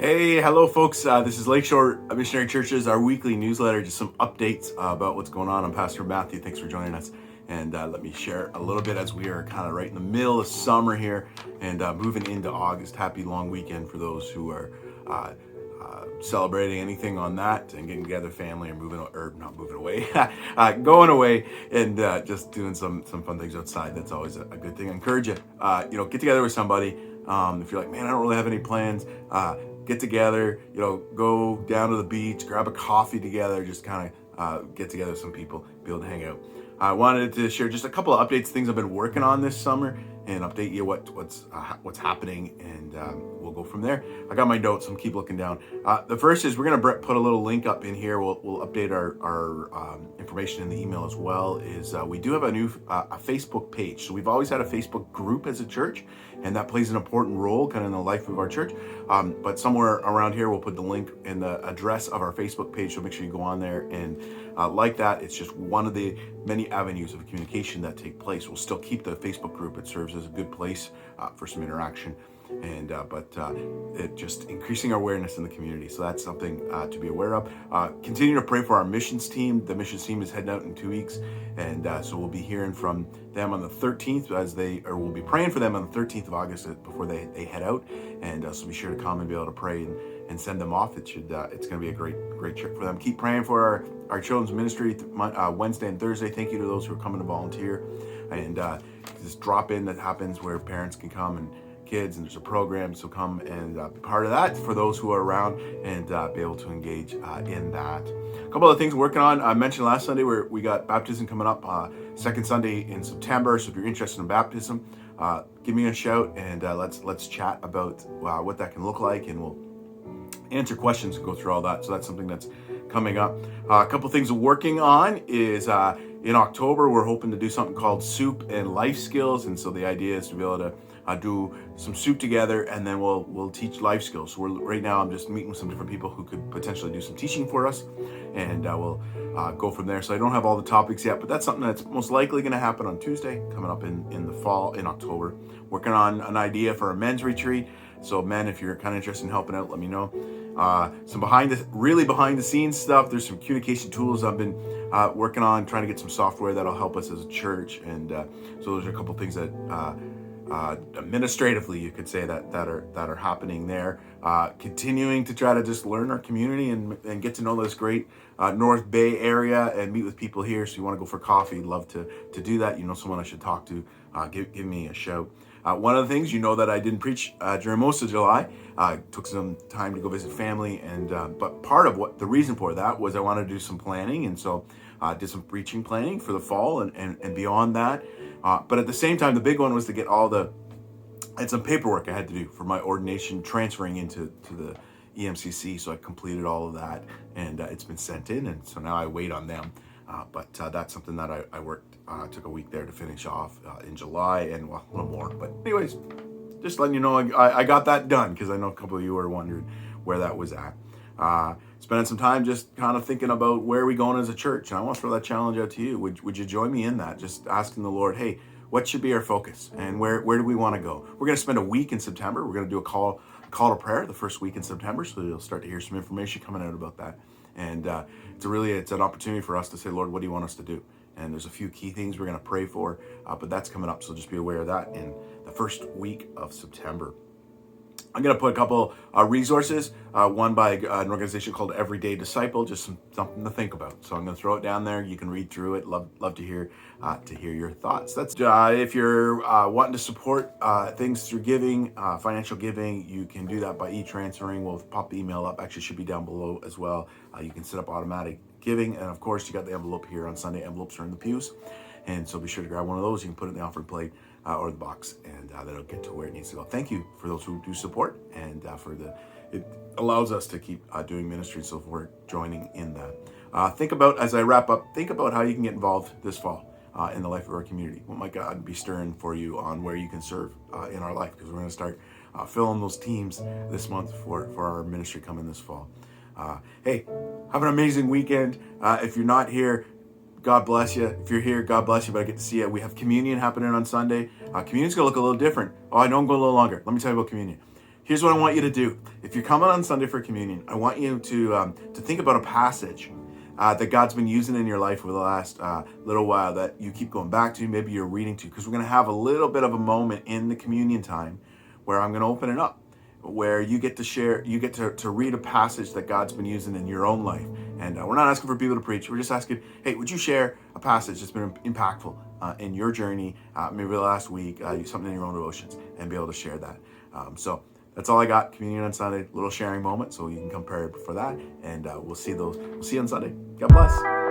Hey, hello, folks. This is Lakeshore Missionary Church's our weekly newsletter. Just some updates about what's going on. I'm Pastor Matthew. Thanks for joining us. And let me share a little bit as we are kind of right in the middle of summer here and moving into August. Happy long weekend for those who are celebrating anything on that and getting together, family, or not moving away, going away and just doing some fun things outside. That's always a good thing. I encourage you, get together with somebody. If you're like, man, I don't really have any plans, get together, go down to the beach, grab a coffee together, just kind of get together with some people, be able to hang out. I wanted to share just a couple of updates, things I've been working on this summer, and update you what's happening, and we'll go from there. I got my notes, so keep looking down. The first is we're gonna put a little link up in here. We'll update our information in the email as well. Is we do have a new a Facebook page. So we've always had a Facebook group as a church, and that plays an important role kind of in the life of our church. But somewhere around here, we'll put the link and the address of our Facebook page. So make sure you go on there and like that. It's just one of the many avenues of communication that take place. We'll still keep the Facebook group. It serves as a good place for some interaction, and it just increasing our awareness in the community. So that's something to be aware of. Continue to pray for our missions team. The missions team is heading out in 2 weeks, and so we'll be hearing from them on the 13th we'll be praying for them on the 13th of August before they head out, and so be sure to come and be able to pray and send them off. It's going to be a great trip for them. Keep praying for our children's ministry Wednesday and Thursday. Thank you to those who are coming to volunteer, and this drop-in that happens where parents can come and kids, and there's a program, so come and be part of that for those who are around and be able to engage in that. A couple of things we're working on. I mentioned last Sunday where we got baptism coming up, second Sunday in September. So if you're interested in baptism, give me a shout, and let's chat about what that can look like, and we'll answer questions and go through all that. So that's something that's coming up. A couple things we're working on is in October, we're hoping to do something called Soup and Life Skills. And so the idea is to be able to do some soup together, and then we'll teach life skills. So right now I'm just meeting with some different people who could potentially do some teaching for us, and we'll go from there. So I don't have all the topics yet, but that's something that's most likely going to happen on Tuesday, coming up in the fall, in October. Working on an idea for a men's retreat. So men, if you're kind of interested in helping out, let me know. Some behind the scenes stuff. There's some communication tools I've been working on, trying to get some software that'll help us as a church. And so those are a couple things that administratively, you could say that are happening there. Continuing to try to just learn our community and get to know this great North Bay area and meet with people here. So you want to go for coffee, love to do that. Someone I should talk to, give me a shout. One of the things, that I didn't preach during most of July. Took some time to go visit family, and but part of the reason for that was I wanted to do some planning, and so did some preaching planning for the fall and beyond that. But at the same time, the big one was to get I had some paperwork I had to do for my ordination transferring into the EMCC. So I completed all of that, and it's been sent in, and so now I wait on them. But that's something that I worked, took a week there to finish off in July, and a little more. But anyways, just letting you know I got that done, because I know a couple of you were wondering where that was at. Spending some time just kind of thinking about where are we going as a church. And I want to throw that challenge out to you. Would you join me in that? Just asking the Lord, hey, what should be our focus, and where do we want to go? We're going to spend a week in September. We're going to do a call to prayer the first week in September, so you'll start to hear some information coming out about that. And it's an opportunity for us to say, Lord, what do you want us to do? And there's a few key things we're going to pray for, but that's coming up. So just be aware of that in the first week of September. I'm going to put a couple resources, one by an organization called Everyday Disciple, just something to think about. So I'm going to throw it down there. You can read through it. Love to hear your thoughts. That's if you're wanting to support things through giving, financial giving, you can do that by e-transferring. We'll pop the email up. Actually, should be down below as well. You can set up automatic giving, and of course, you got the envelope here on Sunday. Envelopes are in the pews, and so be sure to grab one of those. You can put it in the offering plate or the box, and that'll get to where it needs to go. Thank you for those who do support, and it allows us to keep doing ministry, so if we're joining in that. Think about, as I wrap up, think about how you can get involved this fall in the life of our community. What might God be stirring for you on where you can serve in our life, because we're going to start filling those teams this month for our ministry coming this fall. Hey, have an amazing weekend. If you're not here, God bless you. If you're here, God bless you, but I get to see you. We have communion happening on Sunday. Communion's going to look a little different. Oh, I know I'm going a little longer. Let me tell you about communion. here's what I want you to do. If you're coming on Sunday for communion, I want you to think about a passage that God's been using in your life over the last little while that you keep going back to, maybe you're reading to, because we're going to have a little bit of a moment in the communion time where I'm going to open it up, where you get to share, you get to read a passage that God's been using in your own life. And we're not asking for people to preach. We're just asking, hey, would you share a passage that's been impactful in your journey, maybe the last week, something in your own devotions, and be able to share that. So that's all I got. Communion on Sunday, little sharing moment, so you can come prepared for that. And we'll see you on Sunday. God bless.